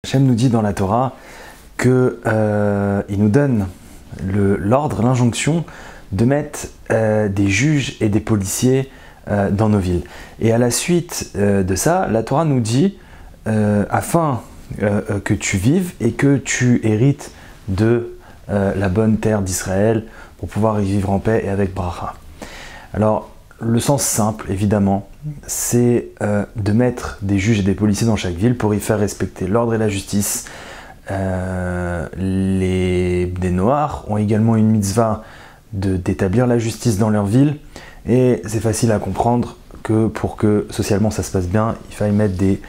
Hachem nous dit dans la Torah qu'il nous donne l'ordre, l'injonction de mettre des juges et des policiers dans nos villes. Et à la suite de ça, la Torah nous dit afin que tu vives et que tu hérites de la bonne terre d'Israël pour pouvoir y vivre en paix et avec bracha. Alors, le sens simple, évidemment, c'est de mettre des juges et des policiers dans chaque ville pour y faire respecter l'ordre et la justice. Les Noirs ont également une mitzvah d'établir la justice dans leur ville, et c'est facile à comprendre que pour que socialement ça se passe bien, il faille mettre des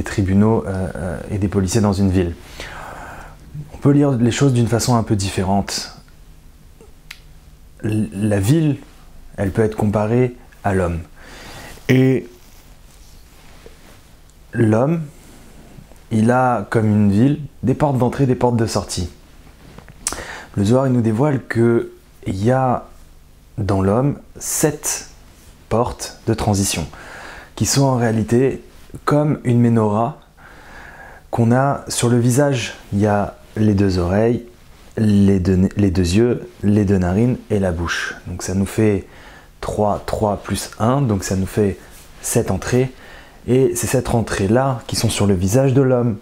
tribunaux et des policiers dans une ville. On peut lire les choses d'une façon un peu différente. La ville, elle peut être comparée à l'homme. Et l'homme, il a comme une ville des portes d'entrée, des portes de sortie. Le Zohar, il nous dévoile qu'il y a dans l'homme 7 portes de transition qui sont en réalité comme une menorah qu'on a sur le visage. Il y a les 2 oreilles, les deux yeux, les 2 narines et la bouche. Donc ça nous fait 3 plus 1, donc ça nous fait 7 entrées. Et ces 7 entrées-là, qui sont sur le visage de l'homme,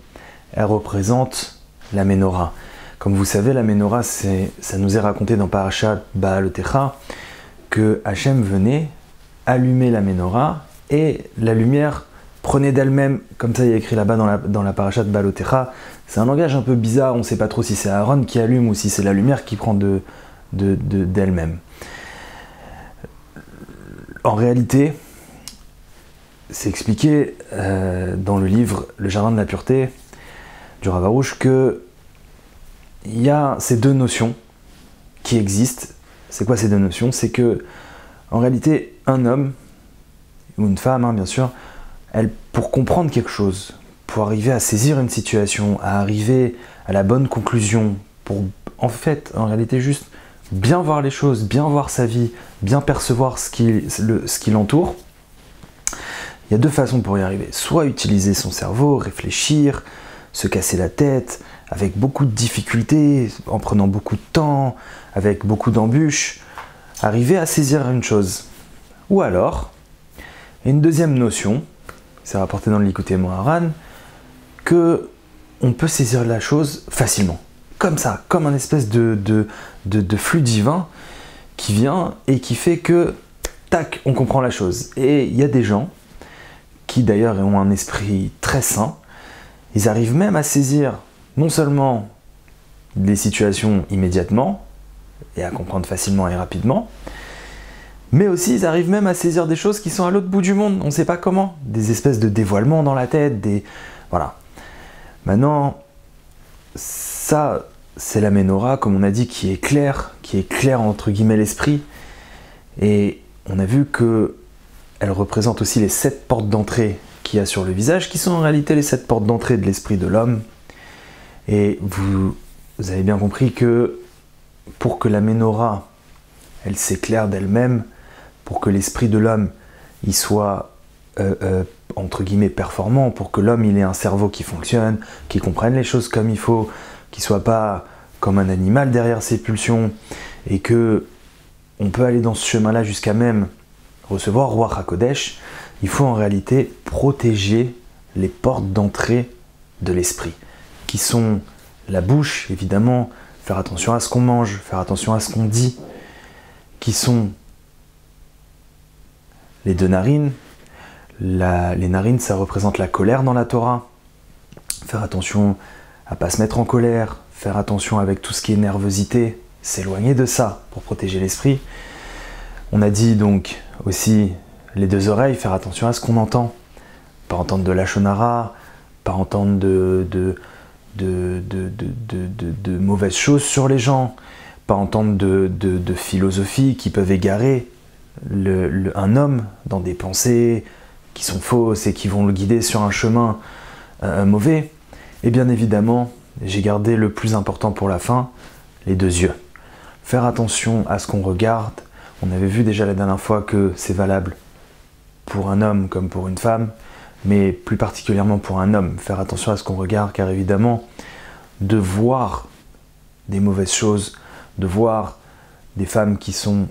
elles représentent la menorah. Comme vous savez, la menorah, ça nous est raconté dans Parashat Ba'alotecha, que Hachem venait allumer la menorah, et la lumière prenait d'elle-même, comme ça il y a écrit là-bas dans la Parashat Ba'alotecha. C'est un langage un peu bizarre, on ne sait pas trop si c'est Aaron qui allume ou si c'est la lumière qui prend d'elle-même. En réalité, c'est expliqué dans le livre Le Jardin de la Pureté du Rav Arush que il y a ces 2 notions qui existent. C'est quoi ces 2 notions? C'est que, en réalité, un homme, ou une femme, bien sûr, pour comprendre quelque chose, pour arriver à saisir une situation, à arriver à la bonne conclusion, pour en réalité juste bien voir les choses, bien voir sa vie, bien percevoir ce qui l'entoure, il y a 2 façons pour y arriver. Soit utiliser son cerveau, réfléchir, se casser la tête, avec beaucoup de difficultés, en prenant beaucoup de temps, avec beaucoup d'embûches, arriver à saisir une chose. Ou alors, il y a une deuxième notion, c'est rapporté dans le Likutei Moharan, que on peut saisir la chose facilement. Comme ça, comme un espèce de flux divin qui vient et qui fait que, tac, on comprend la chose. Et il y a des gens qui d'ailleurs ont un esprit très sain, ils arrivent même à saisir non seulement des situations immédiatement, et à comprendre facilement et rapidement, mais aussi ils arrivent même à saisir des choses qui sont à l'autre bout du monde, on ne sait pas comment, des espèces de dévoilements dans la tête, voilà. Maintenant, ça, c'est la menorah, comme on a dit, qui éclaire entre guillemets l'esprit, et on a vu que elle représente aussi les 7 portes d'entrée qu'il y a sur le visage, qui sont en réalité les 7 portes d'entrée de l'esprit de l'homme. Et vous avez bien compris que pour que la menorah, elle s'éclaire d'elle-même, pour que l'esprit de l'homme, il soit, entre guillemets, performant, pour que l'homme, il ait un cerveau qui fonctionne, qui comprenne les choses comme il faut, qu'il ne soit pas comme un animal derrière ses pulsions, et que on peut aller dans ce chemin-là jusqu'à même recevoir Ruach HaKodesh, il faut en réalité protéger les portes d'entrée de l'esprit, qui sont la bouche, évidemment, faire attention à ce qu'on mange, faire attention à ce qu'on dit, qui sont les 2 narines. Les narines, ça représente la colère dans la Torah. Faire attention à ne pas se mettre en colère, faire attention avec tout ce qui est nervosité, s'éloigner de ça pour protéger l'esprit. On a dit donc aussi les 2 oreilles, faire attention à ce qu'on entend. Pas entendre de la lachon hara, pas entendre de mauvaises choses sur les gens, pas entendre de philosophies qui peuvent égarer un homme dans des pensées qui sont fausses et qui vont le guider sur un chemin mauvais. Et bien évidemment, j'ai gardé le plus important pour la fin, les 2 yeux. Faire attention à ce qu'on regarde. On avait vu déjà la dernière fois que c'est valable pour un homme comme pour une femme. mais plus particulièrement pour un homme, faire attention à ce qu'on regarde, car évidemment, de voir des mauvaises choses, de voir des femmes qui sont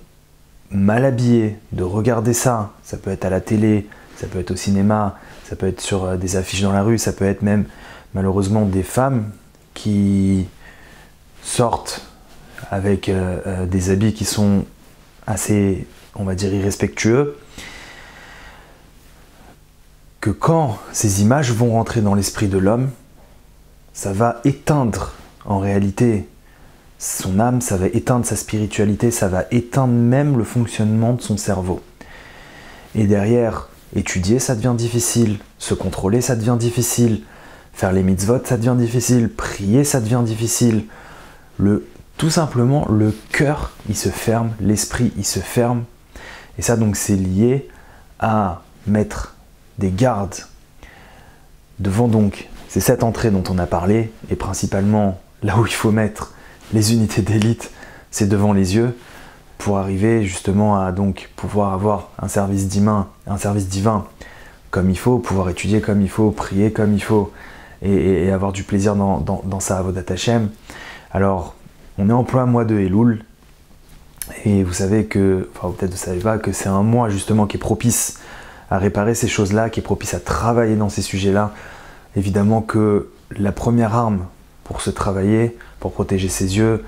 mal habillées, de regarder ça, ça peut être à la télé, ça peut être au cinéma, ça peut être sur des affiches dans la rue, ça peut être même malheureusement des femmes qui sortent avec des habits qui sont assez, on va dire, irrespectueux, que quand ces images vont rentrer dans l'esprit de l'homme, ça va éteindre en réalité son âme, ça va éteindre sa spiritualité, ça va éteindre même le fonctionnement de son cerveau. Et derrière, étudier, ça devient difficile, se contrôler, ça devient difficile, faire les mitzvot, ça devient difficile, prier, ça devient difficile. Tout simplement, le cœur, il se ferme, l'esprit, il se ferme. Et ça, donc, c'est lié à mettre des gardes devant, donc, c'est cette entrée dont on a parlé, et principalement, là où il faut mettre les unités d'élite, c'est devant les yeux, pour arriver justement à donc pouvoir avoir un service divin comme il faut, pouvoir étudier comme il faut, prier comme il faut, et avoir du plaisir dans sa avodat Hashem. Alors, on est en plein mois de Elul, et vous savez que, enfin peut-être vous ne savez pas, que c'est un mois justement qui est propice à réparer ces choses-là, qui est propice à travailler dans ces sujets-là. Évidemment que la première arme pour se travailler, pour protéger ses yeux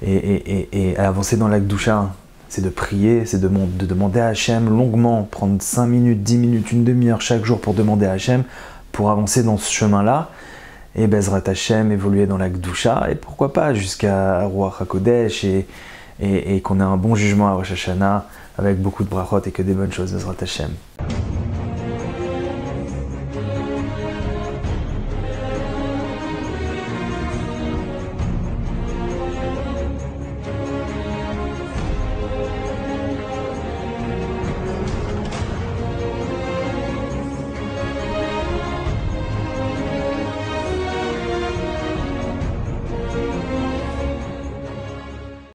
et avancer dans l'Akdoucha, c'est de prier, c'est de demander à Hachem longuement, prendre 5 minutes, 10 minutes, une demi-heure chaque jour pour demander à Hachem, pour avancer dans ce chemin-là, et Bezrat Hachem, évoluer dans l'Akdoucha, et pourquoi pas jusqu'à Ruach HaKodesh, et qu'on ait un bon jugement à Rosh Hashanah, avec beaucoup de brachot et que des bonnes choses, Bezrat Hachem.